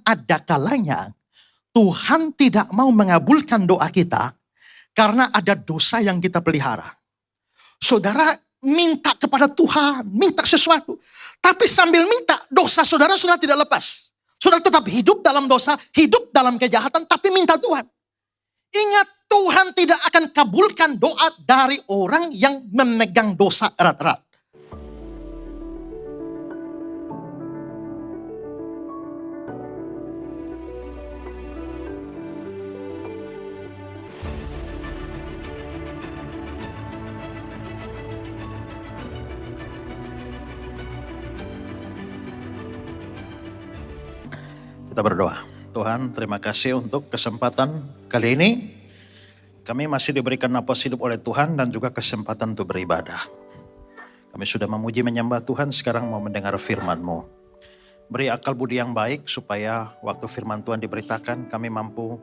ada kalanya Tuhan tidak mau mengabulkan doa kita karena ada dosa yang kita pelihara. Saudara minta kepada Tuhan, minta sesuatu. Tapi sambil minta, dosa saudara sudah tidak lepas. Saudara tetap hidup dalam dosa, hidup dalam kejahatan, tapi minta Tuhan. Ingat, Tuhan tidak akan kabulkan doa dari orang yang memegang dosa erat-erat. Kita berdoa. Tuhan, terima kasih untuk kesempatan kali ini. Kami masih diberikan napas hidup oleh Tuhan dan juga kesempatan untuk beribadah. Kami sudah memuji menyembah Tuhan, sekarang mau mendengar firman-Mu. Beri akal budi yang baik supaya waktu firman Tuhan diberitakan kami mampu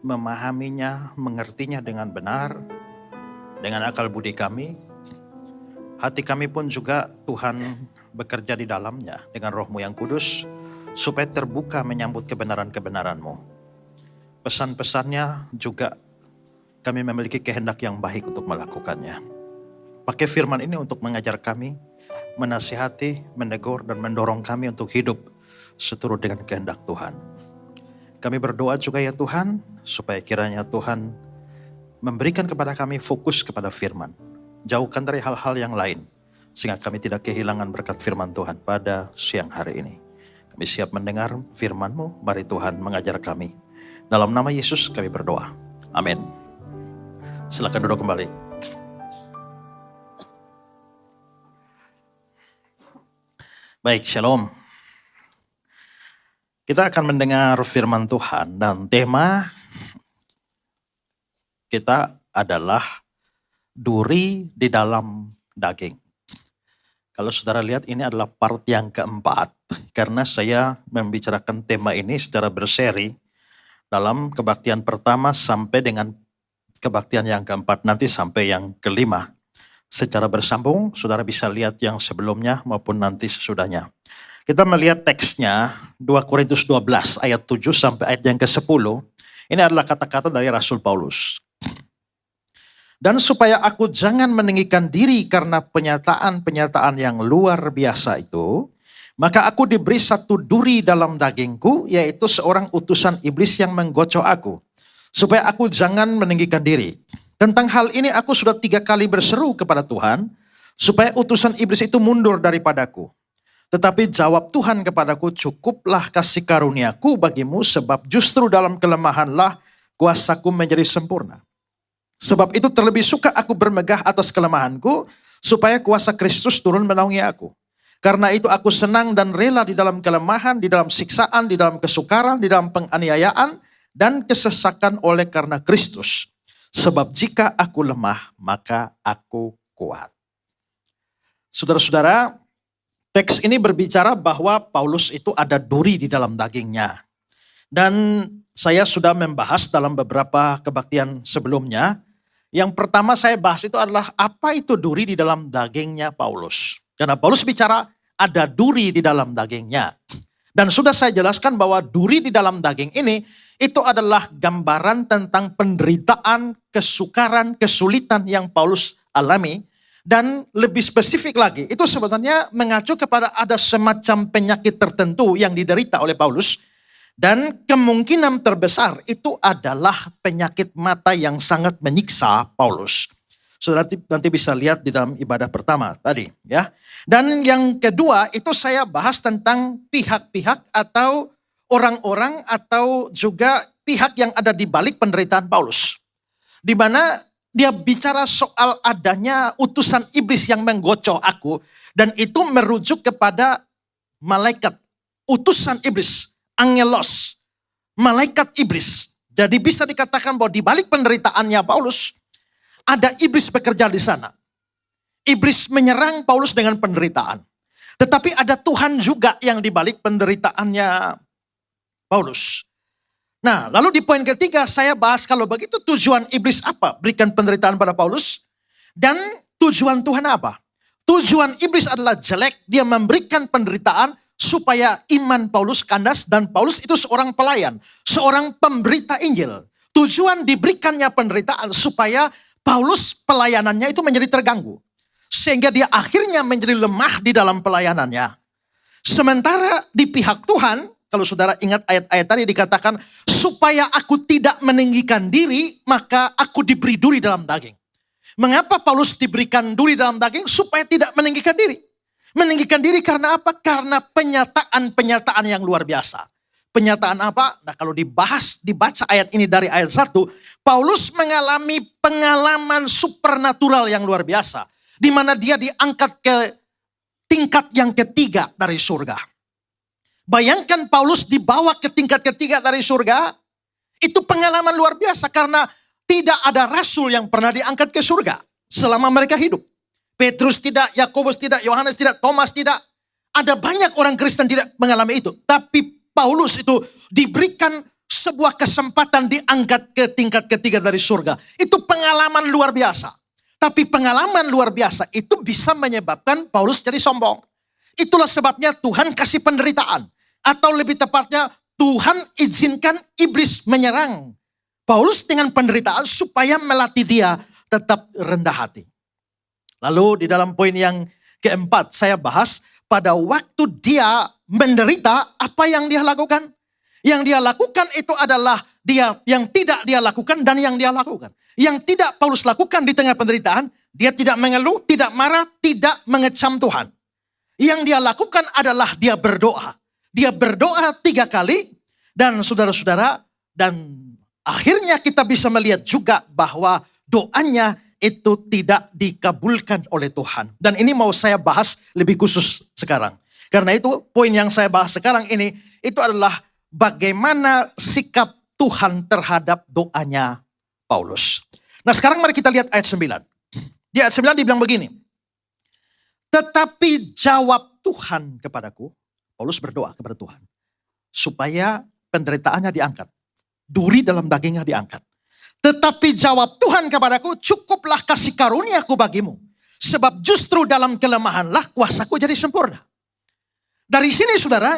memahaminya, mengertinya dengan benar. Dengan akal budi kami, hati kami pun juga Tuhan bekerja di dalamnya dengan Roh-Mu yang kudus, supaya terbuka menyambut kebenaran-kebenaran-Mu. Pesan-pesannya juga kami memiliki kehendak yang baik untuk melakukannya. Pakai firman ini untuk mengajar kami, menasihati, menegur, dan mendorong kami untuk hidup seturut dengan kehendak Tuhan. Kami berdoa juga ya Tuhan, supaya kiranya Tuhan memberikan kepada kami fokus kepada firman. Jauhkan dari hal-hal yang lain, sehingga kami tidak kehilangan berkat firman Tuhan pada siang hari ini. Kami siap mendengar firman-Mu, mari Tuhan mengajar kami. Dalam nama Yesus kami berdoa. Amin. Silakan duduk kembali. Baik, shalom. Kita akan mendengar firman Tuhan dan tema kita adalah duri di dalam daging. Kalau saudara lihat ini adalah part yang keempat, karena saya membicarakan tema ini secara berseri dalam kebaktian pertama sampai dengan kebaktian yang keempat, nanti sampai yang kelima. Secara bersambung, saudara bisa lihat yang sebelumnya maupun nanti sesudahnya. Kita melihat teksnya 2 Korintus 12 ayat 7 sampai ayat yang ke-10. Ini adalah kata-kata dari Rasul Paulus. Dan supaya aku jangan meninggikan diri karena penyataan-penyataan yang luar biasa itu, maka aku diberi satu duri dalam dagingku, yaitu seorang utusan iblis yang menggocok aku, supaya aku jangan meninggikan diri. Tentang hal ini aku sudah 3 kali berseru kepada Tuhan, supaya utusan iblis itu mundur daripadaku. Tetapi jawab Tuhan kepadaku, cukuplah kasih karuniaku bagimu, sebab justru dalam kelemahanlah kuasaku menjadi sempurna. Sebab itu terlebih suka aku bermegah atas kelemahanku, supaya kuasa Kristus turun menaungi aku. Karena itu aku senang dan rela di dalam kelemahan, di dalam siksaan, di dalam kesukaran, di dalam penganiayaan, dan kesesakan oleh karena Kristus. Sebab jika aku lemah, maka aku kuat. Saudara-saudara, teks ini berbicara bahwa Paulus itu ada duri di dalam dagingnya. Dan saya sudah membahas dalam beberapa kebaktian sebelumnya. Yang pertama saya bahas itu adalah apa itu duri di dalam dagingnya Paulus. Karena Paulus bicara ada duri di dalam dagingnya. Dan sudah saya jelaskan bahwa duri di dalam daging ini itu adalah gambaran tentang penderitaan, kesukaran, kesulitan yang Paulus alami. Dan lebih spesifik lagi, itu sebenarnya mengacu kepada ada semacam penyakit tertentu yang diderita oleh Paulus. Dan kemungkinan terbesar itu adalah penyakit mata yang sangat menyiksa Paulus. Saudara nanti bisa lihat di dalam ibadah pertama tadi, ya. Dan yang kedua itu saya bahas tentang pihak-pihak atau orang-orang atau juga pihak yang ada di balik penderitaan Paulus. Di mana dia bicara soal adanya utusan iblis yang menggocok aku, dan itu merujuk kepada malaikat, utusan iblis, angelos, malaikat iblis. Jadi bisa dikatakan bahwa di balik penderitaannya Paulus, ada iblis bekerja di sana. Iblis menyerang Paulus dengan penderitaan. Tetapi ada Tuhan juga yang di balik penderitaannya Paulus. Nah, lalu di poin ketiga saya bahas kalau begitu tujuan iblis apa? Berikan penderitaan pada Paulus. Dan tujuan Tuhan apa? Tujuan iblis adalah jelek, dia memberikan penderitaan supaya iman Paulus kandas, dan Paulus itu seorang pelayan, seorang pemberita Injil. Tujuan diberikannya penderitaan supaya Paulus pelayanannya itu menjadi terganggu. Sehingga dia akhirnya menjadi lemah di dalam pelayanannya. Sementara di pihak Tuhan, kalau saudara ingat ayat-ayat tadi dikatakan, supaya aku tidak meninggikan diri, maka aku diberi duri dalam daging. Mengapa Paulus diberikan duri dalam daging? Supaya tidak meninggikan diri. Meninggikan diri karena apa? Karena penyataan-penyataan yang luar biasa. Penyataan apa? Nah, kalau dibaca ayat ini dari ayat 1, Paulus mengalami pengalaman supernatural yang luar biasa. Di mana dia diangkat ke tingkat yang ketiga dari surga. Bayangkan Paulus dibawa ke tingkat ketiga dari surga. Itu pengalaman luar biasa karena tidak ada rasul yang pernah diangkat ke surga selama mereka hidup. Petrus tidak, Yakobus tidak, Yohanes tidak, Thomas tidak. Ada banyak orang Kristen tidak mengalami itu. Tapi Paulus itu diberikan sebuah kesempatan diangkat ke tingkat ketiga dari surga. Itu pengalaman luar biasa. Tapi pengalaman luar biasa itu bisa menyebabkan Paulus jadi sombong. Itulah sebabnya Tuhan kasih penderitaan. Atau lebih tepatnya Tuhan izinkan iblis menyerang Paulus dengan penderitaan supaya melatih dia tetap rendah hati. Lalu di dalam poin yang keempat saya bahas, pada waktu dia menderita, apa yang dia lakukan? Yang dia lakukan itu adalah dia yang tidak dia lakukan dan yang dia lakukan. Yang tidak Paulus lakukan di tengah penderitaan, dia tidak mengeluh, tidak marah, tidak mengecam Tuhan. Yang dia lakukan adalah dia berdoa. Dia berdoa 3 kali dan saudara-saudara, dan akhirnya kita bisa melihat juga bahwa doanya itu tidak dikabulkan oleh Tuhan. Dan ini mau saya bahas lebih khusus sekarang. Karena itu poin yang saya bahas sekarang ini, itu adalah bagaimana sikap Tuhan terhadap doanya Paulus. Nah sekarang mari kita lihat ayat 9. Di ayat 9 dibilang begini. Tetapi jawab Tuhan kepadaku, Paulus berdoa kepada Tuhan, supaya penderitaannya diangkat. Duri dalam dagingnya diangkat. Tetapi jawab Tuhan kepadaku, cukuplah kasih karuniaku bagimu. Sebab justru dalam kelemahanlah kuasaku jadi sempurna. Dari sini saudara,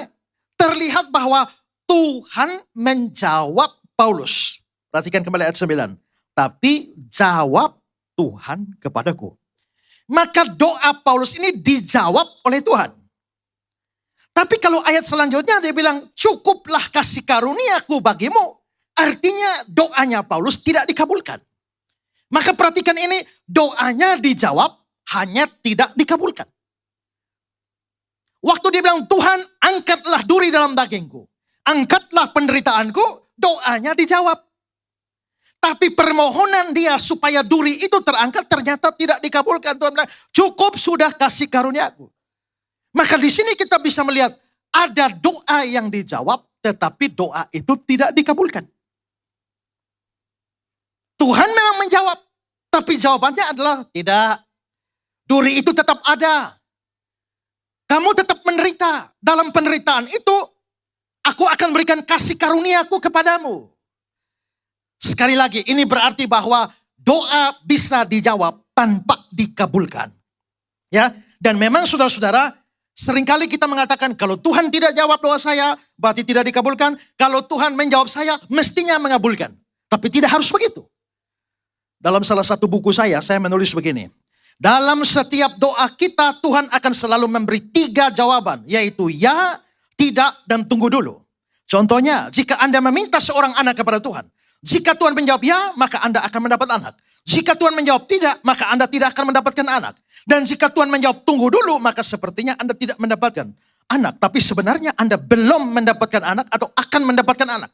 terlihat bahwa Tuhan menjawab Paulus. Perhatikan kembali ayat 9. Tapi jawab Tuhan kepadaku. Maka doa Paulus ini dijawab oleh Tuhan. Tapi kalau ayat selanjutnya dia bilang, cukuplah kasih karuniaku bagimu. Artinya doanya Paulus tidak dikabulkan. Maka perhatikan ini, doanya dijawab, hanya tidak dikabulkan. Waktu dia bilang, Tuhan angkatlah duri dalam dagingku. Angkatlah penderitaanku, doanya dijawab. Tapi permohonan dia supaya duri itu terangkat ternyata tidak dikabulkan. Tuhan bilang, cukup sudah kasih karuniaku. Maka di sini kita bisa melihat ada doa yang dijawab, tetapi doa itu tidak dikabulkan. Tuhan memang menjawab, tapi jawabannya adalah tidak. Duri itu tetap ada. Kamu tetap menderita. Dalam penderitaan itu, aku akan berikan kasih karuniaku kepadamu. Sekali lagi, ini berarti bahwa doa bisa dijawab tanpa dikabulkan. Ya, dan memang saudara-saudara, seringkali kita mengatakan, kalau Tuhan tidak jawab doa saya, berarti tidak dikabulkan. Kalau Tuhan menjawab saya, mestinya mengabulkan. Tapi tidak harus begitu. Dalam salah satu buku saya menulis begini. Dalam setiap doa kita, Tuhan akan selalu memberi 3 jawaban. Yaitu ya, tidak, dan tunggu dulu. Contohnya, jika Anda meminta seorang anak kepada Tuhan. Jika Tuhan menjawab ya, maka Anda akan mendapat anak. Jika Tuhan menjawab tidak, maka Anda tidak akan mendapatkan anak. Dan jika Tuhan menjawab tunggu dulu, maka sepertinya Anda tidak mendapatkan anak. Tapi sebenarnya Anda belum mendapatkan anak atau akan mendapatkan anak.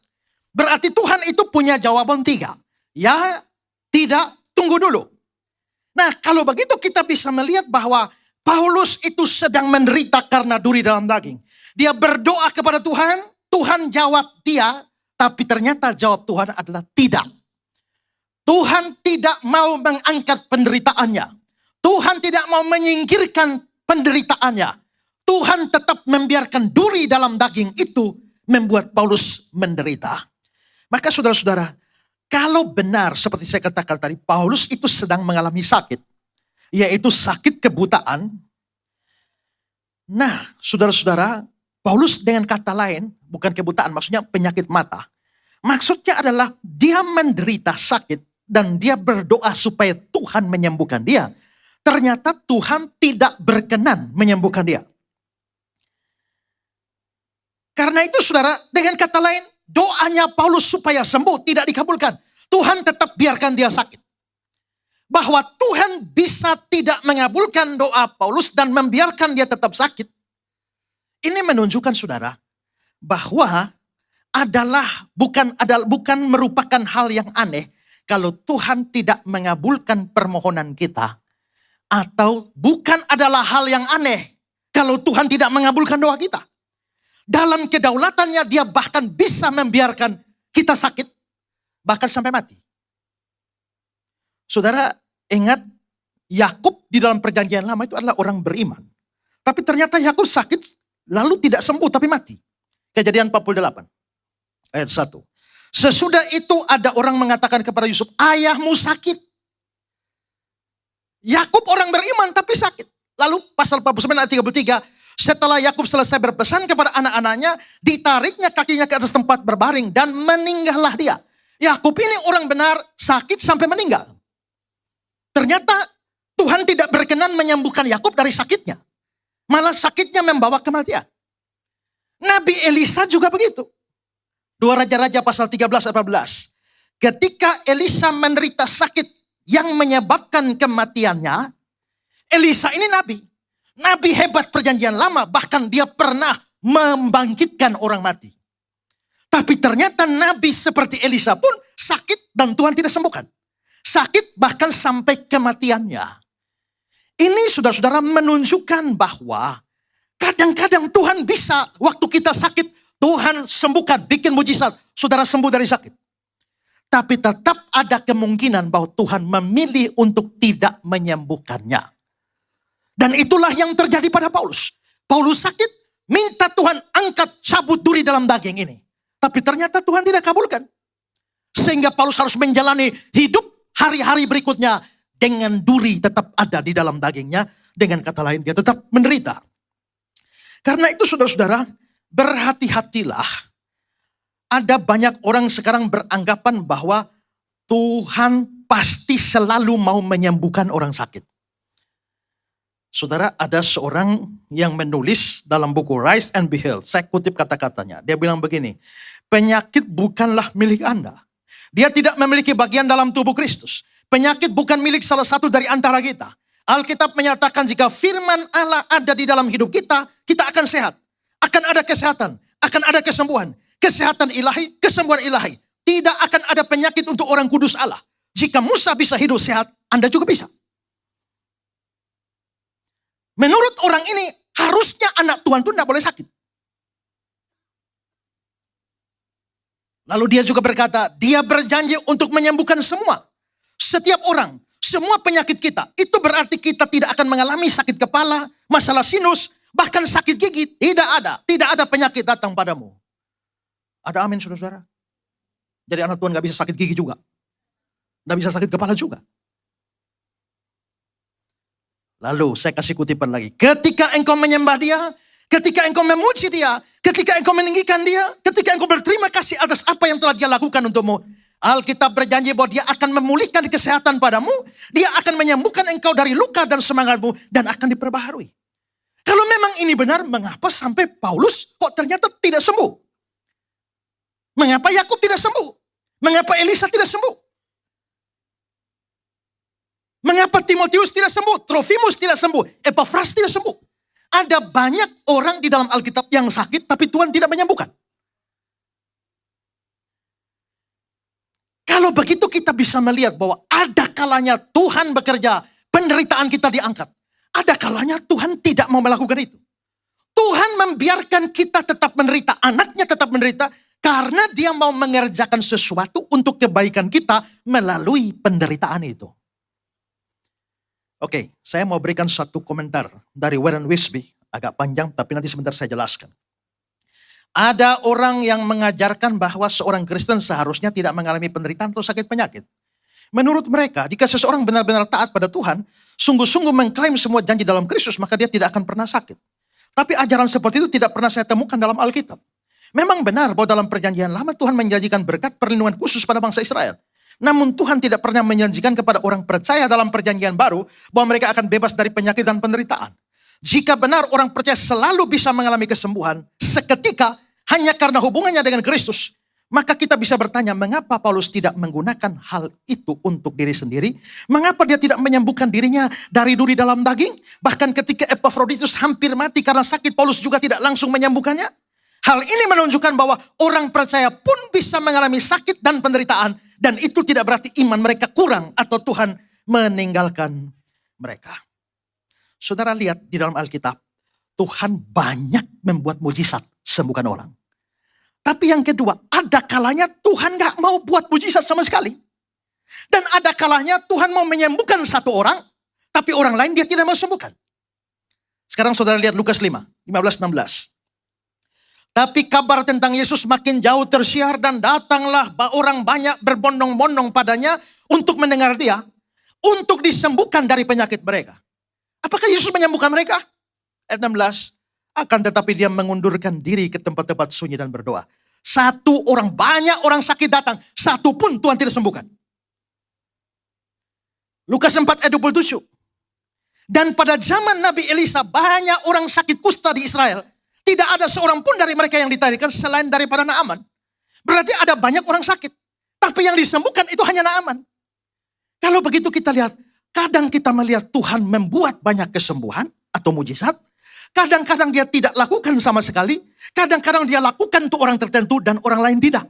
Berarti Tuhan itu punya jawaban 3. Ya, tidak, tunggu dulu. Nah, kalau begitu kita bisa melihat bahwa Paulus itu sedang menderita karena duri dalam daging. Dia berdoa kepada Tuhan, Tuhan jawab dia, tapi ternyata jawab Tuhan adalah tidak. Tuhan tidak mau mengangkat penderitaannya. Tuhan tidak mau menyingkirkan penderitaannya. Tuhan tetap membiarkan duri dalam daging itu membuat Paulus menderita. Maka saudara-saudara, kalau benar seperti saya katakan tadi, Paulus itu sedang mengalami sakit. Yaitu sakit kebutaan. Nah, saudara-saudara, Paulus dengan kata lain, bukan kebutaan, maksudnya penyakit mata. Maksudnya adalah dia menderita sakit dan dia berdoa supaya Tuhan menyembuhkan dia. Ternyata Tuhan tidak berkenan menyembuhkan dia. Karena itu saudara, dengan kata lain, doanya Paulus supaya sembuh tidak dikabulkan. Tuhan tetap biarkan dia sakit. Bahwa Tuhan bisa tidak mengabulkan doa Paulus dan membiarkan dia tetap sakit. Ini menunjukkan saudara, bahwa bukan merupakan hal yang aneh kalau Tuhan tidak mengabulkan permohonan kita. Atau bukan adalah hal yang aneh kalau Tuhan tidak mengabulkan doa kita. Dalam kedaulatannya dia bahkan bisa membiarkan kita sakit, bahkan sampai mati. Saudara ingat, Yakub di dalam perjanjian lama itu adalah orang beriman. Tapi ternyata Yakub sakit lalu tidak sembuh tapi mati. Kejadian 48 ayat 1. Sesudah itu ada orang mengatakan kepada Yusuf, ayahmu sakit. Yakub orang beriman tapi sakit. Lalu pasal 49 ayat 33, setelah Yakub selesai berpesan kepada anak-anaknya, ditariknya kakinya ke atas tempat berbaring dan meninggallah dia. Yakub ini orang benar sakit sampai meninggal. Ternyata Tuhan tidak berkenan menyembuhkan Yakub dari sakitnya. Malah sakitnya membawa kematian. Nabi Elisa juga begitu. 2 Raja-Raja pasal 13-14. Ketika Elisa menderita sakit yang menyebabkan kematiannya, Elisa ini nabi. Nabi hebat perjanjian lama, bahkan dia pernah membangkitkan orang mati. Tapi ternyata nabi seperti Elisa pun sakit dan Tuhan tidak sembuhkan. Sakit bahkan sampai kematiannya. Ini saudara-saudara menunjukkan bahwa kadang-kadang Tuhan bisa waktu kita sakit, Tuhan sembuhkan, bikin mujizat, saudara sembuh dari sakit. Tapi tetap ada kemungkinan bahwa Tuhan memilih untuk tidak menyembuhkannya. Dan itulah yang terjadi pada Paulus. Paulus sakit, minta Tuhan angkat cabut duri dalam daging ini. Tapi ternyata Tuhan tidak kabulkan. Sehingga Paulus harus menjalani hidup hari-hari berikutnya dengan duri tetap ada di dalam dagingnya. Dengan kata lain dia tetap menderita. Karena itu saudara-saudara, berhati-hatilah. Ada banyak orang sekarang beranggapan bahwa Tuhan pasti selalu mau menyembuhkan orang sakit. Saudara, ada seorang yang menulis dalam buku Rise and Be Healed. Saya kutip kata-katanya. Dia bilang begini, penyakit bukanlah milik Anda. Dia tidak memiliki bagian dalam tubuh Kristus. Penyakit bukan milik salah satu dari antara kita. Alkitab menyatakan jika firman Allah ada di dalam hidup kita, kita akan sehat. Akan ada kesehatan, akan ada kesembuhan. Kesehatan ilahi, kesembuhan ilahi. Tidak akan ada penyakit untuk orang kudus Allah. Jika Musa bisa hidup sehat, Anda juga bisa. Menurut orang ini, harusnya anak Tuhan itu tidak boleh sakit. Lalu dia juga berkata, dia berjanji untuk menyembuhkan semua. Setiap orang, semua penyakit kita. Itu berarti kita tidak akan mengalami sakit kepala, masalah sinus, bahkan sakit gigi. Tidak ada. Tidak ada penyakit datang padamu. Ada amin saudara-saudara? Jadi anak Tuhan gak bisa sakit gigi juga. Gak bisa sakit kepala juga. Lalu saya kasih kutipan lagi. Ketika engkau menyembah dia, ketika engkau memuji dia, ketika engkau meninggikan dia, ketika engkau berterima kasih atas apa yang telah dia lakukan untukmu. Alkitab berjanji bahwa dia akan memulihkan kesehatan padamu. Dia akan menyembuhkan engkau dari luka dan semangatmu. Dan akan diperbaharui. Kalau memang ini benar, mengapa sampai Paulus kok ternyata tidak sembuh? Mengapa Yakub tidak sembuh? Mengapa Elisa tidak sembuh? Mengapa Timotius tidak sembuh? Trofimus tidak sembuh? Epafras tidak sembuh? Ada banyak orang di dalam Alkitab yang sakit, tapi Tuhan tidak menyembuhkan. Kalau begitu kita bisa melihat bahwa ada kalanya Tuhan bekerja, penderitaan kita diangkat. Ada kalanya Tuhan tidak mau melakukan itu. Tuhan membiarkan kita tetap menderita, anaknya tetap menderita, karena dia mau mengerjakan sesuatu untuk kebaikan kita melalui penderitaan itu. Oke, saya mau berikan satu komentar dari Warren Wiersbe, agak panjang tapi nanti sebentar saya jelaskan. Ada orang yang mengajarkan bahwa seorang Kristen seharusnya tidak mengalami penderitaan atau sakit penyakit. Menurut mereka, jika seseorang benar-benar taat pada Tuhan, sungguh-sungguh mengklaim semua janji dalam Kristus, maka dia tidak akan pernah sakit. Tapi ajaran seperti itu tidak pernah saya temukan dalam Alkitab. Memang benar bahwa dalam perjanjian lama Tuhan menjanjikan berkat perlindungan khusus pada bangsa Israel. Namun Tuhan tidak pernah menjanjikan kepada orang percaya dalam perjanjian baru bahwa mereka akan bebas dari penyakit dan penderitaan. Jika benar orang percaya selalu bisa mengalami kesembuhan seketika hanya karena hubungannya dengan Kristus, maka kita bisa bertanya, mengapa Paulus tidak menggunakan hal itu untuk diri sendiri? Mengapa dia tidak menyembuhkan dirinya dari duri dalam daging? Bahkan ketika Epaphroditus hampir mati karena sakit, Paulus juga tidak langsung menyembuhkannya. Hal ini menunjukkan bahwa orang percaya pun bisa mengalami sakit dan penderitaan. Dan itu tidak berarti iman mereka kurang atau Tuhan meninggalkan mereka. Saudara lihat di dalam Alkitab, Tuhan banyak membuat mujizat sembuhkan orang. Tapi yang kedua, ada kalanya Tuhan gak mau buat mujizat sama sekali. Dan ada kalanya Tuhan mau menyembuhkan satu orang, tapi orang lain dia tidak mau sembuhkan. Sekarang saudara lihat Lukas 5, 15-16. Tapi kabar tentang Yesus makin jauh tersiar dan datanglah orang banyak berbondong-bondong padanya untuk mendengar dia, untuk disembuhkan dari penyakit mereka. Apakah Yesus menyembuhkan mereka? Ayat 16. Akan tetapi dia mengundurkan diri ke tempat-tempat sunyi dan berdoa. Banyak orang sakit datang, satu pun Tuhan tidak sembuhkan. Lukas 4 ayat 27. Dan pada zaman Nabi Elisa banyak orang sakit kusta di Israel. Tidak ada seorang pun dari mereka yang ditarikan selain daripada Naaman. Berarti ada banyak orang sakit. Tapi yang disembuhkan itu hanya Naaman. Kalau begitu kita lihat, kadang kita melihat Tuhan membuat banyak kesembuhan atau mujizat. Kadang-kadang dia tidak lakukan sama sekali. Kadang-kadang dia lakukan untuk orang tertentu dan orang lain tidak.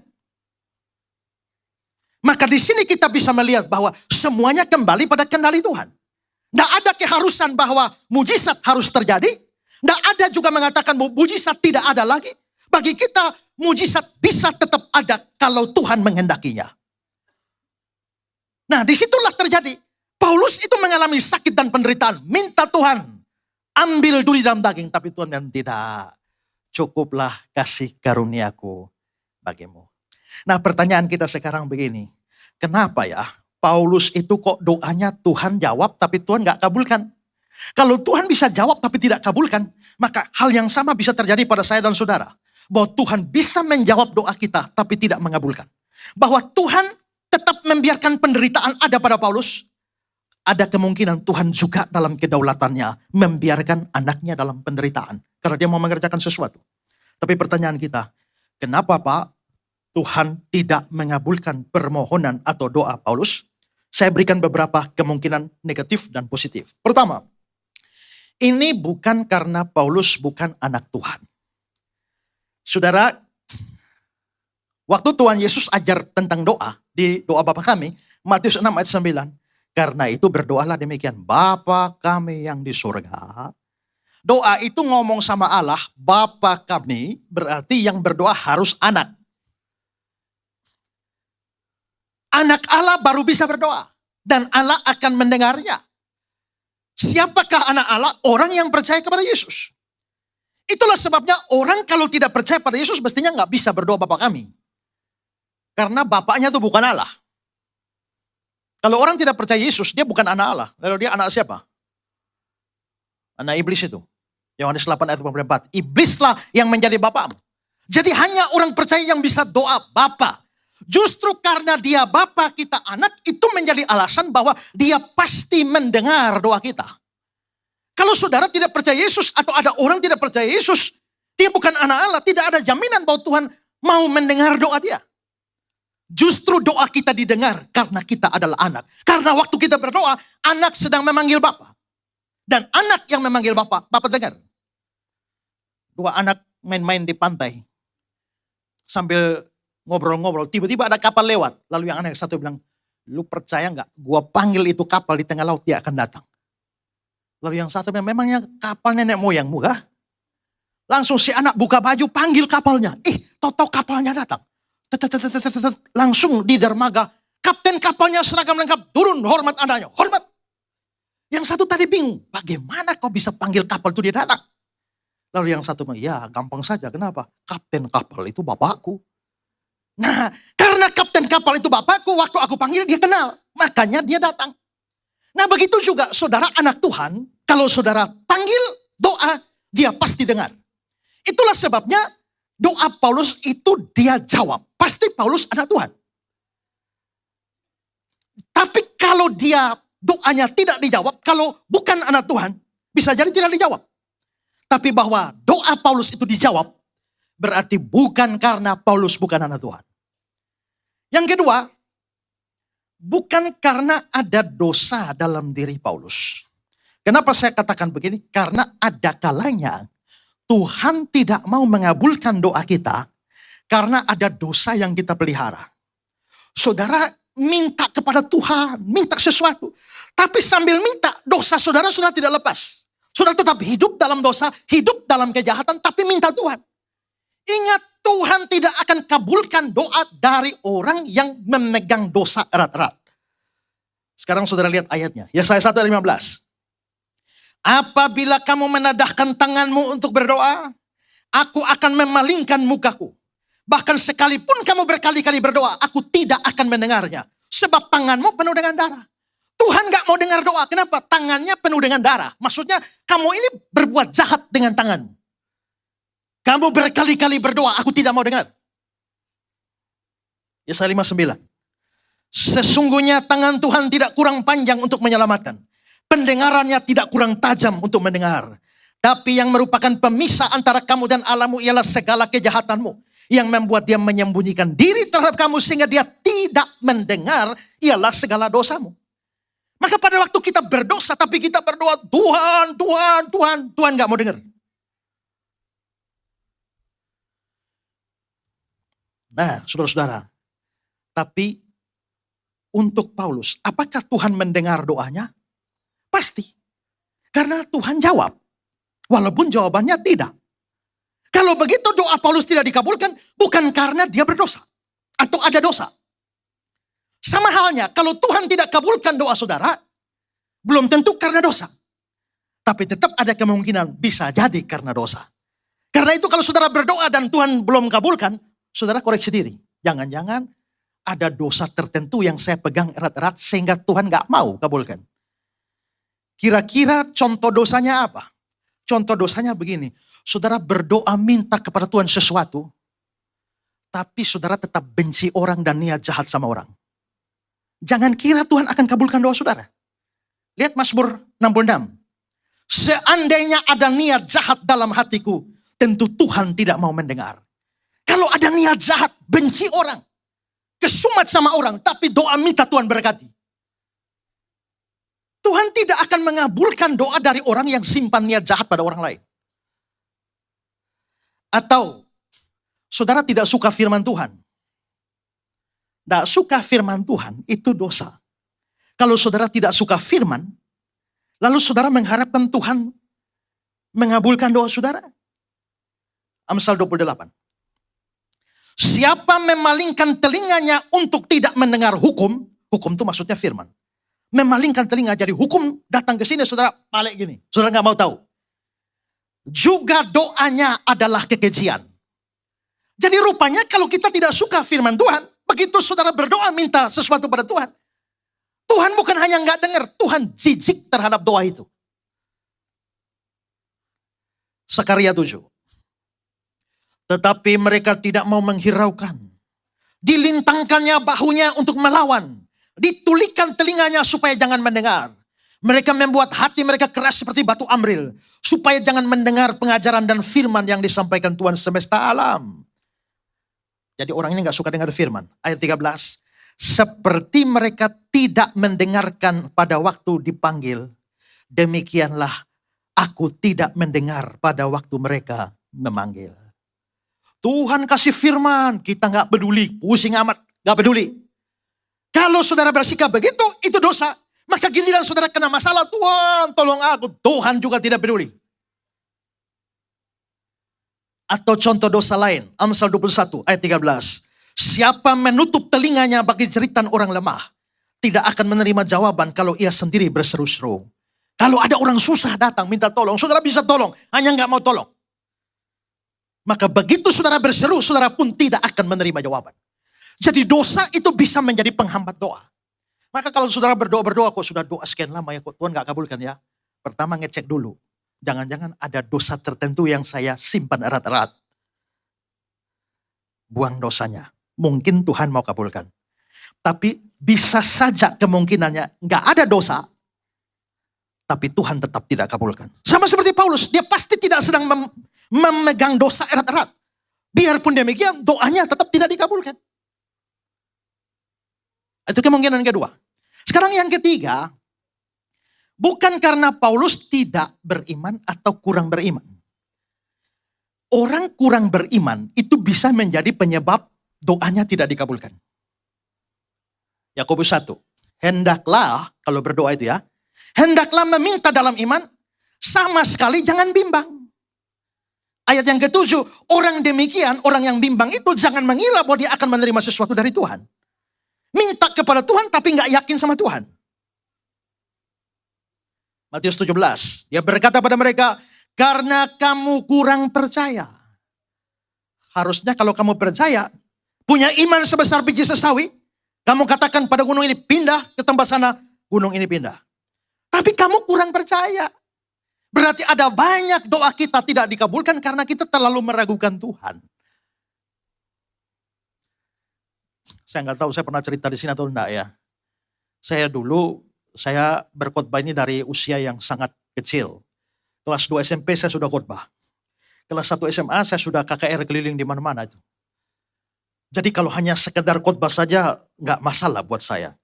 Maka di sini kita bisa melihat bahwa semuanya kembali pada kendali Tuhan. Tidak ada keharusan bahwa mujizat harus terjadi. Tidak ada juga mengatakan bahwa mujizat tidak ada lagi. Bagi kita mujizat bisa tetap ada kalau Tuhan menghendakinya. Nah disitulah terjadi. Paulus itu mengalami sakit dan penderitaan. Minta Tuhan ambil duri dalam daging. Tapi Tuhan yang tidak. Cukuplah kasih karuniaku bagimu. Nah pertanyaan kita sekarang begini. Kenapa ya Paulus itu kok doanya Tuhan jawab tapi Tuhan gak kabulkan? Kalau Tuhan bisa jawab tapi tidak kabulkan, maka hal yang sama bisa terjadi pada saya dan saudara. Bahwa Tuhan bisa menjawab doa kita tapi tidak mengabulkan. Bahwa Tuhan tetap membiarkan penderitaan ada pada Paulus. Ada kemungkinan Tuhan juga dalam kedaulatannya membiarkan anaknya dalam penderitaan. Karena dia mau mengerjakan sesuatu. Tapi pertanyaan kita, kenapa Pak Tuhan tidak mengabulkan permohonan atau doa Paulus? Saya berikan beberapa kemungkinan negatif dan positif. Pertama, ini bukan karena Paulus bukan anak Tuhan. Saudara, waktu Tuhan Yesus ajar tentang doa, di doa Bapa kami, Matius 6 ayat 9. Karena itu berdoalah demikian, Bapa kami yang di surga. Doa itu ngomong sama Allah, Bapa kami, berarti yang berdoa harus anak. Anak Allah baru bisa berdoa. Dan Allah akan mendengarnya. Siapakah anak Allah? Orang yang percaya kepada Yesus. Itulah sebabnya orang kalau tidak percaya pada Yesus mestinya nggak bisa berdoa Bapa kami. Karena Bapaknya itu bukan Allah. Kalau orang tidak percaya Yesus, dia bukan anak Allah. Lalu dia anak siapa? Anak iblis itu. Yohanes 8 ayat 24. Iblislah yang menjadi bapamu. Jadi hanya orang percaya yang bisa doa Bapa. Justru karena dia Bapa kita anak, itu menjadi alasan bahwa dia pasti mendengar doa kita. Kalau saudara tidak percaya Yesus atau ada orang tidak percaya Yesus, dia bukan anak Allah, tidak ada jaminan bahwa Tuhan mau mendengar doa dia. Justru doa kita didengar karena kita adalah anak. Karena waktu kita berdoa, anak sedang memanggil Bapa. Dan anak yang memanggil Bapa, Bapa dengar. Dua anak main-main di pantai. Sambil ngobrol-ngobrol, tiba-tiba ada kapal lewat. Lalu yang anak satu bilang, lu percaya gak? Gua panggil itu kapal di tengah laut, dia akan datang. Lalu yang satu bilang, memangnya kapal nenek moyangmu kah? Langsung si anak buka baju, panggil kapalnya. Tahu-tahu kapalnya datang. Langsung di dermaga, kapten kapalnya seragam lengkap, turun, hormat anaknya, hormat. Yang satu tadi bingung, bagaimana kau bisa panggil kapal itu dia datang? Lalu yang satu bilang, ya gampang saja, kenapa? Kapten kapal itu bapakku. Nah, karena kapten kapal itu bapakku, waktu aku panggil dia kenal. Makanya dia datang. Nah begitu juga saudara anak Tuhan, kalau saudara panggil doa, dia pasti dengar. Itulah sebabnya doa Paulus itu dia jawab. Pasti Paulus anak Tuhan. Tapi kalau dia doanya tidak dijawab, kalau bukan anak Tuhan, bisa jadi tidak dijawab. Tapi bahwa doa Paulus itu dijawab, berarti bukan karena Paulus bukan anak Tuhan. Yang kedua, bukan karena ada dosa dalam diri Paulus. Kenapa saya katakan begini? Karena ada kalanya Tuhan tidak mau mengabulkan doa kita karena ada dosa yang kita pelihara. Saudara minta kepada Tuhan, minta sesuatu. Tapi sambil minta, dosa saudara sudah tidak lepas. Saudara tetap hidup dalam dosa, hidup dalam kejahatan, tapi minta Tuhan. Ingat, Tuhan tidak akan kabulkan doa dari orang yang memegang dosa erat-erat. Sekarang saudara lihat ayatnya. Yesaya 1 ayat 15. Apabila kamu menadahkan tanganmu untuk berdoa, aku akan memalingkan mukaku. Bahkan sekalipun kamu berkali-kali berdoa, aku tidak akan mendengarnya. Sebab tanganmu penuh dengan darah. Tuhan gak mau dengar doa. Kenapa? Tangannya penuh dengan darah. Maksudnya kamu ini berbuat jahat dengan tangan. Kamu berkali-kali berdoa, aku tidak mau dengar. Yesaya 59. Sesungguhnya tangan Tuhan tidak kurang panjang untuk menyelamatkan. Pendengarannya tidak kurang tajam untuk mendengar. Tapi yang merupakan pemisah antara kamu dan Allahmu ialah segala kejahatanmu. Yang membuat dia menyembunyikan diri terhadap kamu sehingga dia tidak mendengar ialah segala dosamu. Maka pada waktu kita berdosa tapi kita berdoa, Tuhan gak mau dengar. Nah, saudara-saudara, tapi untuk Paulus, apakah Tuhan mendengar doanya? Pasti. Karena Tuhan jawab. Walaupun jawabannya tidak. Kalau begitu doa Paulus tidak dikabulkan, bukan karena dia berdosa. Atau ada dosa. Sama halnya, kalau Tuhan tidak kabulkan doa saudara, belum tentu karena dosa. Tapi tetap ada kemungkinan bisa jadi karena dosa. Karena itu kalau saudara berdoa dan Tuhan belum kabulkan, saudara koreksi diri. Jangan-jangan ada dosa tertentu yang saya pegang erat-erat sehingga Tuhan gak mau kabulkan. Kira-kira contoh dosanya apa? Contoh dosanya begini. Saudara berdoa minta kepada Tuhan sesuatu, tapi saudara tetap benci orang dan niat jahat sama orang. Jangan kira Tuhan akan kabulkan doa saudara. Lihat Mazmur 66. Seandainya ada niat jahat dalam hatiku, tentu Tuhan tidak mau mendengar. Kalau ada niat jahat, benci orang, kesumat sama orang, tapi doa minta Tuhan berkati. Tuhan tidak akan mengabulkan doa dari orang yang simpan niat jahat pada orang lain. Atau saudara tidak suka firman Tuhan. Tidak suka firman Tuhan itu dosa. Kalau saudara tidak suka firman, lalu saudara mengharapkan Tuhan mengabulkan doa saudara. Amsal 28. Siapa memalingkan telinganya untuk tidak mendengar hukum, hukum itu maksudnya firman. Memalingkan telinga, jadi hukum datang ke sini, saudara balik gini. Saudara gak mau tahu. Juga doanya adalah kekejian. Jadi rupanya kalau kita tidak suka firman Tuhan, begitu saudara berdoa minta sesuatu pada Tuhan, Tuhan bukan hanya gak dengar, Tuhan jijik terhadap doa itu. Sakaria 7. Tetapi mereka tidak mau menghiraukan. Dilintangkannya bahunya untuk melawan. Ditulikan telinganya supaya jangan mendengar. Mereka membuat hati mereka keras seperti batu amril. Supaya jangan mendengar pengajaran dan firman yang disampaikan Tuhan semesta alam. Jadi orang ini gak suka dengar firman. Ayat 13. Seperti mereka tidak mendengarkan pada waktu dipanggil. Demikianlah aku tidak mendengar pada waktu mereka memanggil. Tuhan kasih firman, kita gak peduli, pusing amat, gak peduli. Kalau saudara bersikap begitu, itu dosa. Maka giliran saudara kena masalah, Tuhan tolong aku, Tuhan juga tidak peduli. Atau contoh dosa lain, Amsal 21 ayat 13. Siapa menutup telinganya bagi jeritan orang lemah, tidak akan menerima jawaban kalau ia sendiri berseru-seru. Kalau ada orang susah datang minta tolong, saudara bisa tolong, hanya gak mau tolong. Maka begitu saudara berseru, saudara pun tidak akan menerima jawaban. Jadi dosa itu bisa menjadi penghambat doa. Maka kalau saudara berdoa kok sudah doa sekian lama ya, kok Tuhan gak kabulkan ya. Pertama ngecek dulu. Jangan-jangan ada dosa tertentu yang saya simpan erat-erat. Buang dosanya. Mungkin Tuhan mau kabulkan. Tapi bisa saja kemungkinannya nggak ada dosa, tapi Tuhan tetap tidak kabulkan. Sama seperti Paulus, dia pasti tidak sedang memegang dosa erat-erat. Biarpun demikian, doanya tetap tidak dikabulkan. Itu kemungkinan kedua. Sekarang yang ketiga, bukan karena Paulus tidak beriman atau kurang beriman. Orang kurang beriman itu bisa menjadi penyebab doanya tidak dikabulkan. Yakobus 1, hendaklah, kalau berdoa itu ya, hendaklah meminta dalam iman, sama sekali jangan bimbang. Ayat yang ke-7, orang demikian, orang yang bimbang itu jangan mengira bahwa dia akan menerima sesuatu dari Tuhan. Minta kepada Tuhan tapi gak yakin sama Tuhan. Matius 17, dia berkata pada mereka, karena kamu kurang percaya. Harusnya kalau kamu percaya, punya iman sebesar biji sesawi, kamu katakan pada gunung ini pindah ke tempat sana, gunung ini pindah. Tapi kamu kurang percaya. Berarti ada banyak doa kita tidak dikabulkan karena kita terlalu meragukan Tuhan. Saya nggak tahu saya pernah cerita di sini atau enggak ya. Saya berkhotbah ini dari usia yang sangat kecil. Kelas 2 SMP saya sudah khotbah. Kelas 1 SMA saya sudah KKR keliling di mana-mana itu. Jadi kalau hanya sekedar khotbah saja nggak masalah buat saya.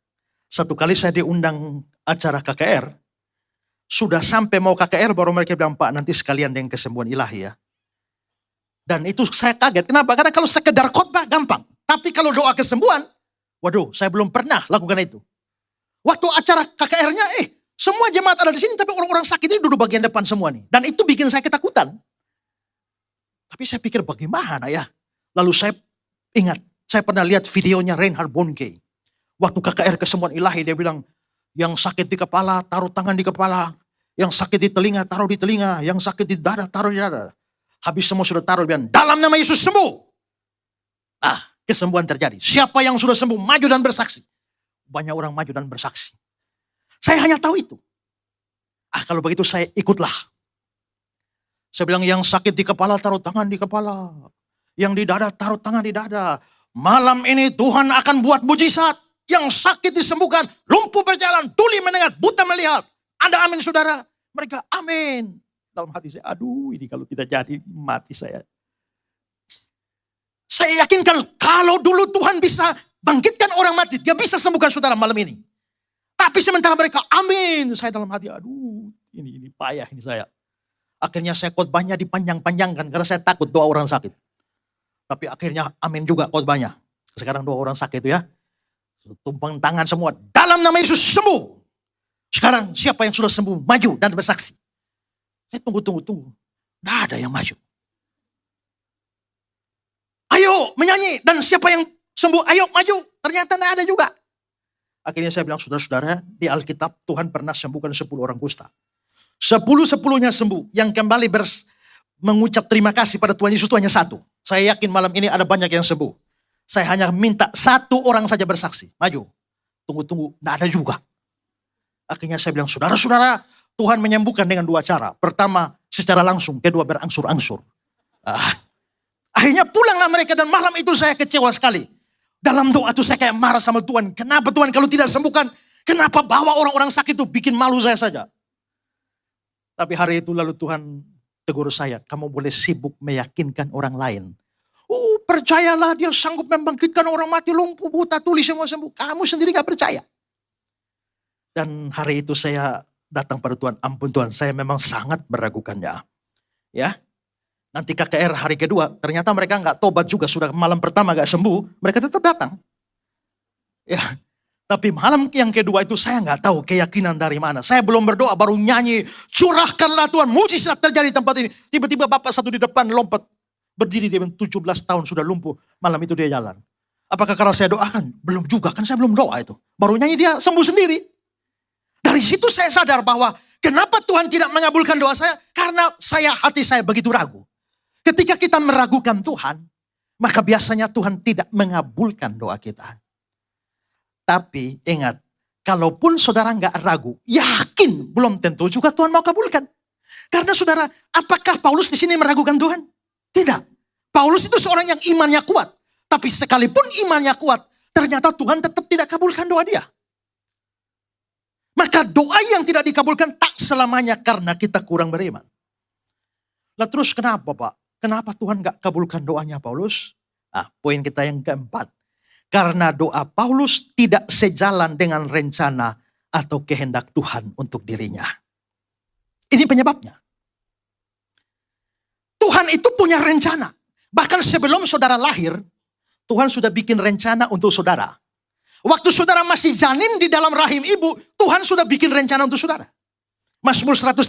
Satu kali saya diundang acara KKR, sudah sampai mau KKR baru mereka bilang, Pak nanti sekalian dengan kesembuhan ilahi ya. Dan itu saya kaget. Kenapa? Karena kalau sekedar khotbah gampang. Tapi kalau doa kesembuhan, waduh saya belum pernah lakukan itu. Waktu acara KKR-nya, semua jemaat ada di sini tapi orang-orang sakit ini duduk bagian depan semua nih. Dan itu bikin saya ketakutan. Tapi saya pikir bagaimana ya. Lalu saya ingat, saya pernah lihat videonya Reinhard Bonnke. Waktu KKR kesembuhan ilahi, dia bilang, yang sakit di kepala, taruh tangan di kepala. Yang sakit di telinga, taruh di telinga. Yang sakit di dada, taruh di dada. Habis semua sudah taruh, dia bilang, dalam nama Yesus sembuh. Kesembuhan terjadi. Siapa yang sudah sembuh, maju dan bersaksi. Banyak orang maju dan bersaksi. Saya hanya tahu itu. Kalau begitu saya ikutlah. Saya bilang, yang sakit di kepala, taruh tangan di kepala. Yang di dada, taruh tangan di dada. Malam ini Tuhan akan buat mujizat. Yang sakit disembuhkan, lumpuh berjalan, tuli mendengar, buta melihat. Anda amin saudara? Mereka amin. Dalam hati saya, aduh ini kalau tidak jadi mati saya. Saya yakinkan kalau dulu Tuhan bisa bangkitkan orang mati, dia bisa sembuhkan saudara malam ini. Tapi sementara mereka amin, saya dalam hati, aduh ini payah ini saya. Akhirnya saya khotbahnya dipanjang-panjangkan karena saya takut doa orang sakit. Tapi akhirnya amin juga khotbahnya. Sekarang doa orang sakit itu ya. Tumpang tangan semua. Dalam nama Yesus sembuh. Sekarang siapa yang sudah sembuh maju dan bersaksi. Saya tunggu. Tidak ada yang maju. Ayo menyanyi. Dan siapa yang sembuh ayo maju. Ternyata tidak ada juga. Akhirnya saya bilang saudara-saudara. Di Alkitab Tuhan pernah sembuhkan 10 orang kusta. 10-10-nya sembuh. Yang kembali mengucap terima kasih pada Tuhan Yesus itu hanya 1. Saya yakin malam ini ada banyak yang sembuh. Saya hanya minta 1 orang saja bersaksi. Maju. Tunggu. Tidak ada juga. Akhirnya saya bilang, saudara-saudara, Tuhan menyembuhkan dengan 2 cara. Pertama, secara langsung. Kedua, berangsur-angsur. Akhirnya pulanglah mereka dan malam itu saya kecewa sekali. Dalam doa itu saya kayak marah sama Tuhan. Kenapa Tuhan kalau tidak sembuhkan? Kenapa bawa orang-orang sakit itu bikin malu saya saja? Tapi hari itu lalu Tuhan tegur saya. Kamu boleh sibuk meyakinkan orang lain. Percayalah dia sanggup membangkitkan orang mati, lumpuh, buta, tuli, semua sembuh. Kamu sendiri gak percaya. Dan hari itu saya datang pada Tuhan. Ampun Tuhan, saya memang sangat meragukannya. Ya, nanti KKR hari kedua, ternyata mereka gak tobat juga. Sudah malam pertama gak sembuh, mereka tetap datang. Ya, tapi malam yang kedua itu saya gak tahu keyakinan dari mana. Saya belum berdoa, baru nyanyi. Curahkanlah Tuhan, mujizat terjadi di tempat ini. Tiba-tiba bapak satu di depan lompat. Berdiri dia 17 tahun sudah lumpuh. Malam itu dia jalan. Apakah karena saya doakan? Belum juga, kan saya belum doa itu. Baru nyanyi dia sembuh sendiri. Dari situ saya sadar bahwa kenapa Tuhan tidak mengabulkan doa saya? Karena hati saya begitu ragu. Ketika kita meragukan Tuhan, maka biasanya Tuhan tidak mengabulkan doa kita. Tapi ingat, kalaupun saudara nggak ragu, yakin belum tentu juga Tuhan mau kabulkan. Karena saudara, apakah Paulus di sini meragukan Tuhan? Tidak. Paulus itu seorang yang imannya kuat. Tapi sekalipun imannya kuat, ternyata Tuhan tetap tidak kabulkan doa dia. Maka doa yang tidak dikabulkan tak selamanya karena kita kurang beriman. Lah terus kenapa Pak? Kenapa Tuhan gak kabulkan doanya Paulus? Poin kita yang keempat. Karena doa Paulus tidak sejalan dengan rencana atau kehendak Tuhan untuk dirinya. Ini penyebabnya. Tuhan itu punya rencana. Bahkan sebelum saudara lahir, Tuhan sudah bikin rencana untuk saudara. Waktu saudara masih janin di dalam rahim ibu, Tuhan sudah bikin rencana untuk saudara. Mazmur 139.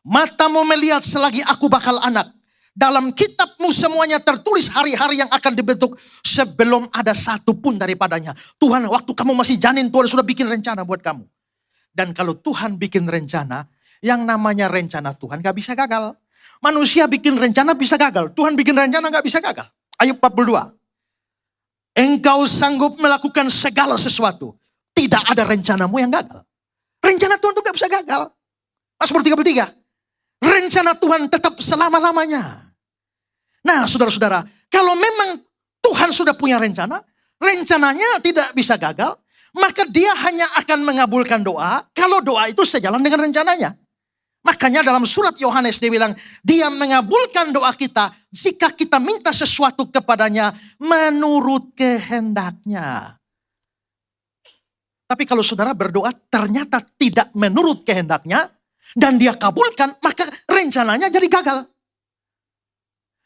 Matamu melihat selagi aku bakal anak. Dalam kitabmu semuanya tertulis hari-hari yang akan dibentuk sebelum ada satu pun daripadanya. Tuhan, waktu kamu masih janin, Tuhan sudah bikin rencana buat kamu. Dan kalau Tuhan bikin rencana, yang namanya rencana Tuhan gak bisa gagal. Manusia bikin rencana bisa gagal. Tuhan bikin rencana gak bisa gagal. Ayub 42. Engkau sanggup melakukan segala sesuatu. Tidak ada rencanamu yang gagal. Rencana Tuhan itu gak bisa gagal. Mazmur 33. Rencana Tuhan tetap selama-lamanya. Nah saudara-saudara, kalau memang Tuhan sudah punya rencana, rencananya tidak bisa gagal, maka dia hanya akan mengabulkan doa kalau doa itu sejalan dengan rencananya. Makanya dalam surat Yohanes dia bilang, dia mengabulkan doa kita jika kita minta sesuatu kepadanya menurut kehendaknya. Tapi kalau saudara berdoa ternyata tidak menurut kehendaknya, dan dia kabulkan, maka rencananya jadi gagal.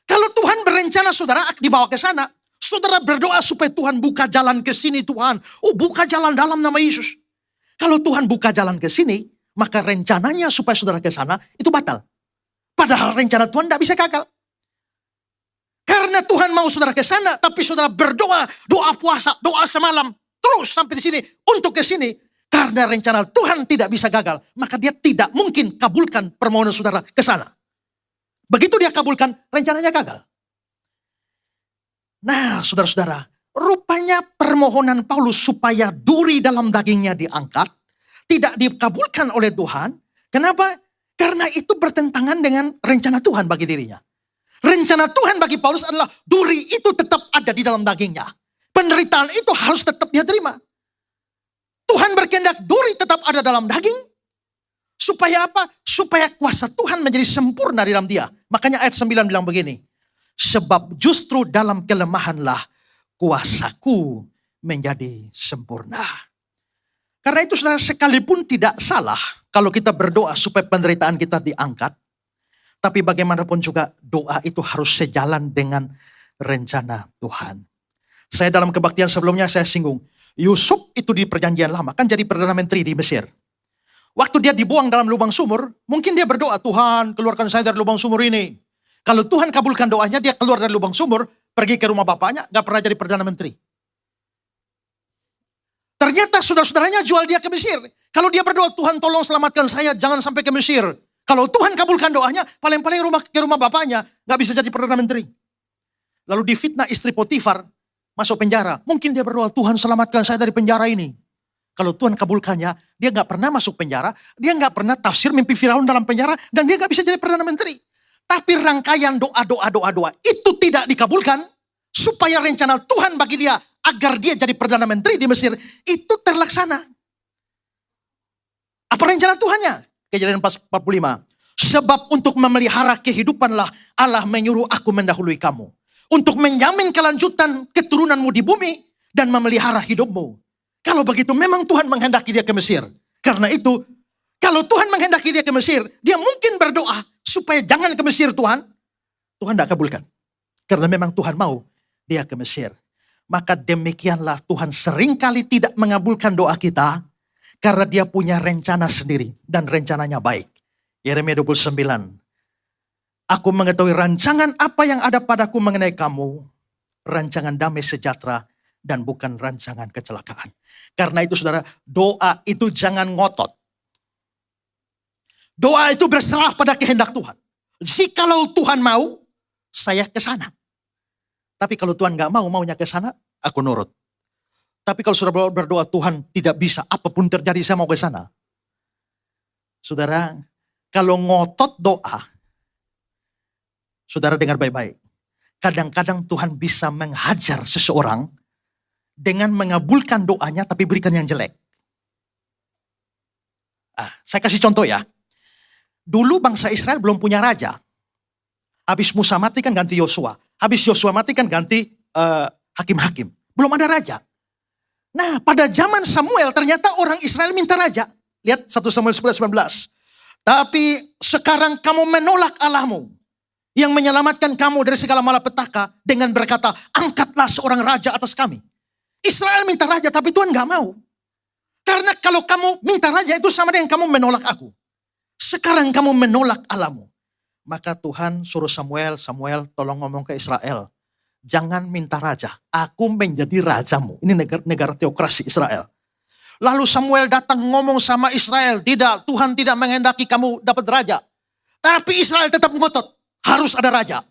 Kalau Tuhan berencana saudara dibawa ke sana, saudara berdoa supaya Tuhan buka jalan ke sini Tuhan. Buka jalan dalam nama Yesus. Kalau Tuhan buka jalan ke sini, maka rencananya supaya saudara ke sana itu batal. Padahal rencana Tuhan tidak bisa gagal. Karena Tuhan mau saudara ke sana, tapi saudara berdoa, doa puasa, doa semalam, terus sampai di sini, untuk ke sini. Karena rencana Tuhan tidak bisa gagal, maka dia tidak mungkin kabulkan permohonan saudara ke sana. Begitu dia kabulkan, rencananya gagal. Nah, saudara-saudara, rupanya permohonan Paulus supaya duri dalam dagingnya diangkat, tidak dikabulkan oleh Tuhan. Kenapa? Karena itu bertentangan dengan rencana Tuhan bagi dirinya. Rencana Tuhan bagi Paulus adalah duri itu tetap ada di dalam dagingnya. Penderitaan itu harus tetap dia terima. Tuhan berkehendak duri tetap ada dalam daging. Supaya apa? Supaya kuasa Tuhan menjadi sempurna di dalam dia. Makanya ayat 9 bilang begini. Sebab justru dalam kelemahanlah kuasaku menjadi sempurna. Karena itu saudara, sekalipun tidak salah kalau kita berdoa supaya penderitaan kita diangkat. Tapi bagaimanapun juga doa itu harus sejalan dengan rencana Tuhan. Saya dalam kebaktian sebelumnya saya singgung. Yusuf itu di perjanjian lama kan jadi Perdana Menteri di Mesir. Waktu dia dibuang dalam lubang sumur, mungkin dia berdoa, Tuhan keluarkan saya dari lubang sumur ini. Kalau Tuhan kabulkan doanya, dia keluar dari lubang sumur, pergi ke rumah bapaknya, gak pernah jadi Perdana Menteri. Ternyata saudara-saudaranya jual dia ke Mesir. Kalau dia berdoa, Tuhan tolong selamatkan saya, jangan sampai ke Mesir. Kalau Tuhan kabulkan doanya, paling-paling ke rumah bapaknya, gak bisa jadi Perdana Menteri. Lalu difitnah istri Potifar, masuk penjara. Mungkin dia berdoa, Tuhan selamatkan saya dari penjara ini. Kalau Tuhan kabulkannya, dia gak pernah masuk penjara, dia gak pernah tafsir mimpi Firaun dalam penjara, dan dia gak bisa jadi Perdana Menteri. Tapi rangkaian doa itu tidak dikabulkan, supaya rencana Tuhan bagi dia, agar dia jadi Perdana Menteri di Mesir, itu terlaksana. Apa rencana Tuhannya? Kejadian 45. Sebab untuk memelihara kehidupanlah Allah menyuruh aku mendahului kamu. Untuk menjamin kelanjutan keturunanmu di bumi dan memelihara hidupmu. Kalau begitu memang Tuhan menghendaki dia ke Mesir. Karena itu, kalau Tuhan menghendaki dia ke Mesir, dia mungkin berdoa supaya jangan ke Mesir Tuhan. Tuhan tidak kabulkan. Karena memang Tuhan mau dia ke Mesir. Maka demikianlah Tuhan seringkali tidak mengabulkan doa kita. Karena dia punya rencana sendiri dan rencananya baik. Yeremia 29. Aku mengetahui rancangan apa yang ada padaku mengenai kamu. Rancangan damai sejahtera dan bukan rancangan kecelakaan. Karena itu saudara, doa itu jangan ngotot. Doa itu berserah pada kehendak Tuhan. Jikalau Tuhan mau, saya ke sana. Tapi kalau Tuhan gak mau, maunya ke sana, aku nurut. Tapi kalau sudah berdoa, Tuhan tidak bisa, apapun terjadi saya mau ke sana. Saudara, Kalau ngotot doa, saudara dengar baik-baik. Kadang-kadang Tuhan bisa menghajar seseorang dengan mengabulkan doanya tapi berikan yang jelek. Saya kasih contoh ya. Dulu bangsa Israel belum punya raja. Habis Musa mati kan ganti Yosua. Habis Yosua mati kan ganti hakim-hakim. Belum ada raja. Nah, pada zaman Samuel ternyata orang Israel minta raja. Lihat 1 Samuel 11-19. Tapi sekarang kamu menolak Allahmu yang menyelamatkan kamu dari segala malapetaka dengan berkata, angkatlah seorang raja atas kami. Israel minta raja tapi Tuhan gak mau. Karena kalau kamu minta raja itu sama dengan kamu menolak aku. Sekarang kamu menolak Allahmu. Maka Tuhan suruh Samuel tolong ngomong ke Israel. Jangan minta raja, aku menjadi rajamu. Ini negara teokrasi Israel. Lalu Samuel datang ngomong sama Israel. Tidak, Tuhan tidak menghendaki kamu dapat raja. Tapi Israel tetap ngotot, harus ada raja.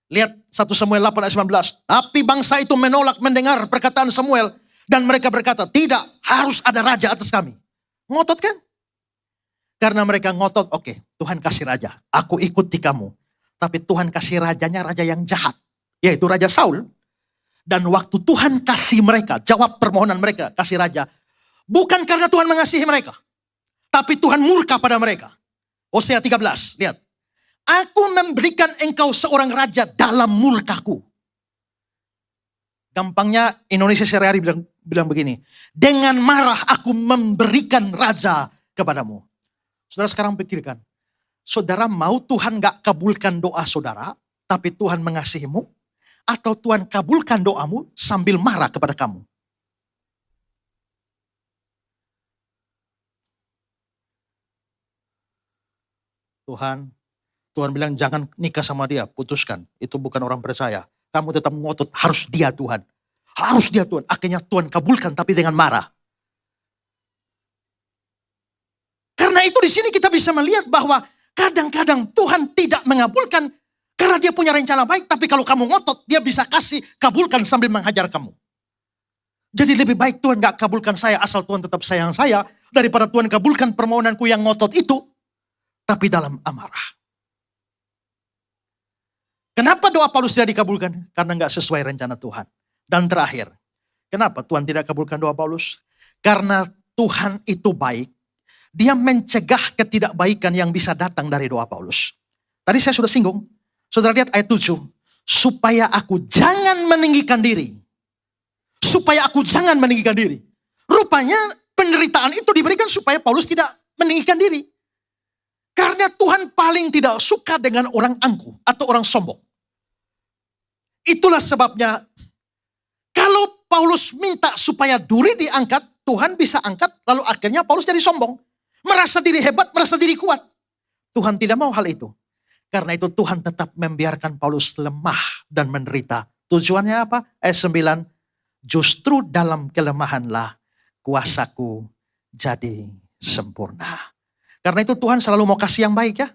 Lihat 1 Samuel 8 ayat 19. Tapi bangsa itu menolak mendengar perkataan Samuel. Dan mereka berkata, tidak, harus ada raja atas kami. Ngotot kan? Karena mereka ngotot, oke, Tuhan kasih raja. Aku ikuti kamu. Tapi Tuhan kasih rajanya raja yang jahat. Yaitu Raja Saul. Dan waktu Tuhan kasih mereka, jawab permohonan mereka, kasih raja. Bukan karena Tuhan mengasihi mereka. Tapi Tuhan murka pada mereka. Hosea 13, lihat. Aku memberikan engkau seorang raja dalam murkaku. Gampangnya Indonesia sehari-hari bilang begini. Dengan marah aku memberikan raja kepadamu. Saudara sekarang pikirkan. Saudara mau Tuhan gak kabulkan doa saudara, tapi Tuhan mengasihimu? Atau Tuhan kabulkan doamu sambil marah kepada kamu? Tuhan bilang jangan nikah sama dia, putuskan. Itu bukan orang percaya. Kamu tetap ngotot, harus dia Tuhan. Harus dia Tuhan. Akhirnya Tuhan kabulkan tapi dengan marah. Karena itu di sini kita bisa melihat bahwa kadang-kadang Tuhan tidak mengabulkan karena dia punya rencana baik. Tapi kalau kamu ngotot, dia bisa kasih kabulkan sambil menghajar kamu. Jadi lebih baik Tuhan gak kabulkan saya asal Tuhan tetap sayang saya. Daripada Tuhan kabulkan permohonanku yang ngotot itu. Tapi dalam amarah. Kenapa doa Paulus tidak dikabulkan? Karena gak sesuai rencana Tuhan. Dan terakhir, kenapa Tuhan tidak kabulkan doa Paulus? Karena Tuhan itu baik. Dia mencegah ketidakbaikan yang bisa datang dari doa Paulus. Tadi saya sudah singgung. Saudara lihat ayat 7. Supaya aku jangan meninggikan diri. Supaya aku jangan meninggikan diri. Rupanya penderitaan itu diberikan supaya Paulus tidak meninggikan diri. Karena Tuhan paling tidak suka dengan orang angkuh atau orang sombong. Itulah sebabnya kalau Paulus minta supaya duri diangkat, Tuhan bisa angkat, lalu akhirnya Paulus jadi sombong. Merasa diri hebat, merasa diri kuat. Tuhan tidak mau hal itu. Karena itu Tuhan tetap membiarkan Paulus lemah dan menderita. Tujuannya apa? Ayat 9. Justru dalam kelemahanlah kuasaku jadi sempurna. Karena itu Tuhan selalu mau kasih yang baik ya.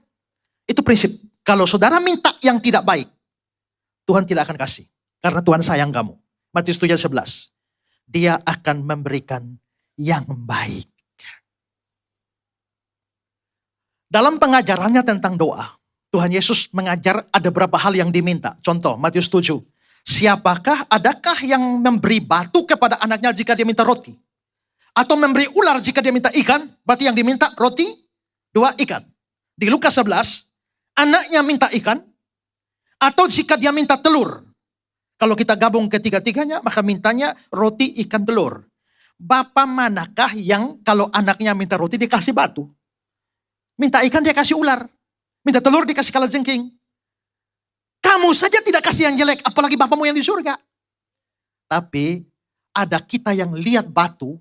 Itu prinsip. Kalau saudara minta yang tidak baik, Tuhan tidak akan kasih. Karena Tuhan sayang kamu. Matius 7:11. Dia akan memberikan yang baik. Dalam pengajarannya tentang doa, Tuhan Yesus mengajar ada beberapa hal yang diminta. Contoh, Matius 7. Adakah yang memberi batu kepada anaknya jika dia minta roti? Atau memberi ular jika dia minta ikan? Berarti yang diminta roti, 2 ikan. Di Lukas 11, anaknya minta ikan. Atau jika dia minta telur. Kalau kita gabung ketiga-tiganya, maka mintanya roti, ikan, telur. Bapak manakah yang kalau anaknya minta roti dikasih batu? Minta ikan dia kasih ular. Minta telur dikasih kalajengking. Kamu saja tidak kasih yang jelek, apalagi Bapamu yang di surga. Tapi ada kita yang lihat batu,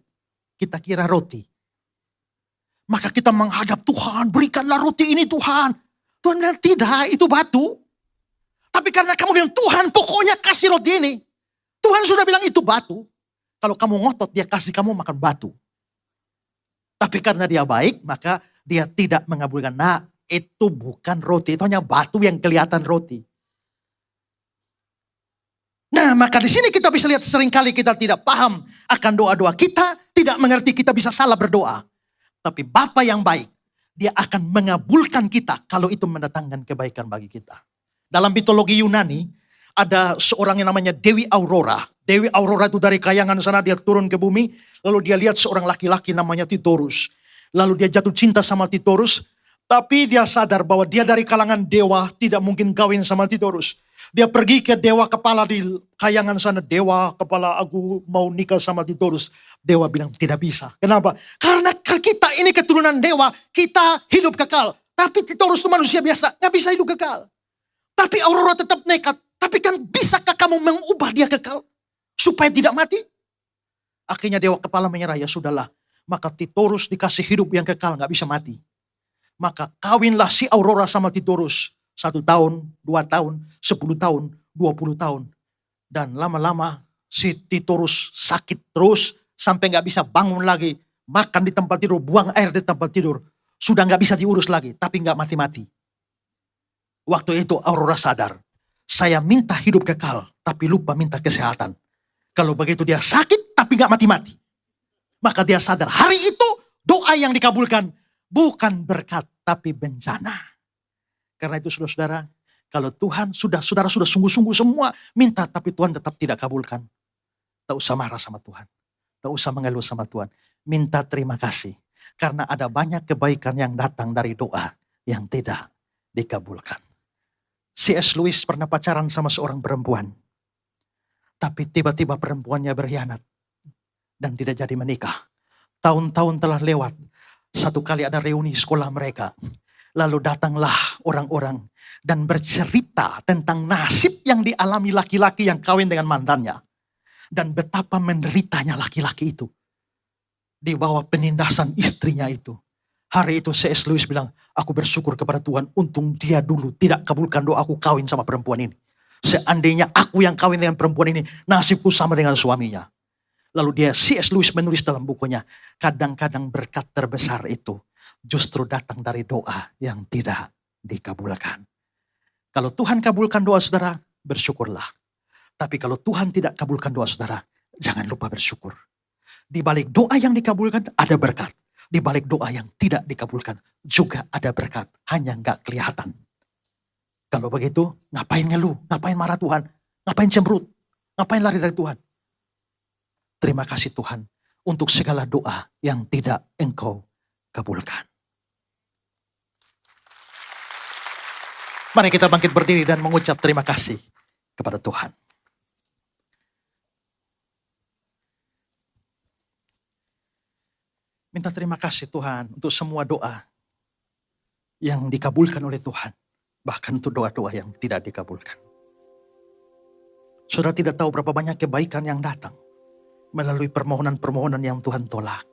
kita kira roti. Maka kita menghadap Tuhan, berikanlah roti ini Tuhan. Tuhan bilang tidak, itu batu. Tapi karena kamu bilang Tuhan pokoknya kasih roti ini. Tuhan sudah bilang itu batu. Kalau kamu ngotot dia kasih kamu makan batu. Tapi karena dia baik maka dia tidak mengabulkan. Nah itu bukan roti, itu hanya batu yang kelihatan roti. Nah maka di sini kita bisa lihat seringkali kita tidak paham akan doa-doa kita. Tidak mengerti kita bisa salah berdoa. Tapi Bapa yang baik. Dia akan mengabulkan kita kalau itu mendatangkan kebaikan bagi kita. Dalam mitologi Yunani, ada seorang yang namanya Dewi Aurora. Dewi Aurora itu dari kayangan sana dia turun ke bumi, lalu dia lihat seorang laki-laki namanya Titorus. Lalu dia jatuh cinta sama Titorus, tapi dia sadar bahwa dia dari kalangan dewa, tidak mungkin kawin sama Titorus. Dia pergi ke dewa kepala di kayangan sana. Dewa kepala, aku mau nikah sama Titorus. Dewa bilang tidak bisa. Kenapa? Karena kita ini keturunan dewa, kita hidup kekal. Tapi Titorus itu manusia biasa, gak bisa hidup kekal. Tapi Aurora tetap nekat. Tapi kan bisakah kamu mengubah dia kekal? Supaya tidak mati? Akhirnya dewa kepala menyerah, ya sudahlah. Maka Titorus dikasih hidup yang kekal, gak bisa mati. Maka kawinlah si Aurora sama Titorus. 1 tahun, 2 tahun, 10 tahun, 20 tahun. Dan lama-lama si Titorus sakit terus. Sampai gak bisa bangun lagi. Makan di tempat tidur, buang air di tempat tidur. Sudah gak bisa diurus lagi, tapi gak mati-mati. Waktu itu Aurora sadar. Saya minta hidup kekal, tapi lupa minta kesehatan. Kalau begitu dia sakit, tapi gak mati-mati. Maka dia sadar, hari itu doa yang dikabulkan. Bukan berkat, tapi bencana. Karena itu saudara-saudara, kalau Tuhan saudara sudah sungguh-sungguh semua minta, tapi Tuhan tetap tidak kabulkan. Tak usah marah sama Tuhan. Tak usah mengeluh sama Tuhan. Minta terima kasih. Karena ada banyak kebaikan yang datang dari doa yang tidak dikabulkan. C.S. Lewis pernah pacaran sama seorang perempuan. Tapi tiba-tiba perempuannya berkhianat. Dan tidak jadi menikah. Tahun-tahun telah lewat. Satu kali ada reuni sekolah mereka. Lalu datanglah orang-orang dan bercerita tentang nasib yang dialami laki-laki yang kawin dengan mantannya. Dan betapa menderitanya laki-laki itu. Di bawah penindasan istrinya itu. Hari itu C.S. Lewis bilang, aku bersyukur kepada Tuhan, untung dia dulu tidak kabulkan doa aku kawin sama perempuan ini. Seandainya aku yang kawin dengan perempuan ini, nasibku sama dengan suaminya. Lalu C.S. Lewis menulis dalam bukunya, kadang-kadang berkat terbesar itu justru datang dari doa yang tidak dikabulkan. Kalau Tuhan kabulkan doa saudara, bersyukurlah. Tapi kalau Tuhan tidak kabulkan doa saudara, jangan lupa bersyukur. Di balik doa yang dikabulkan ada berkat. Di balik doa yang tidak dikabulkan juga ada berkat. Hanya gak kelihatan. Kalau begitu, ngapain ngeluh? Ngapain marah Tuhan? Ngapain cemberut? Ngapain lari dari Tuhan? Terima kasih Tuhan untuk segala doa yang tidak Engkau kabulkan. Mari kita bangkit berdiri dan mengucap terima kasih kepada Tuhan. Minta terima kasih Tuhan untuk semua doa yang dikabulkan oleh Tuhan. Bahkan untuk doa-doa yang tidak dikabulkan. Saudara tidak tahu berapa banyak kebaikan yang datang melalui permohonan-permohonan yang Tuhan tolak.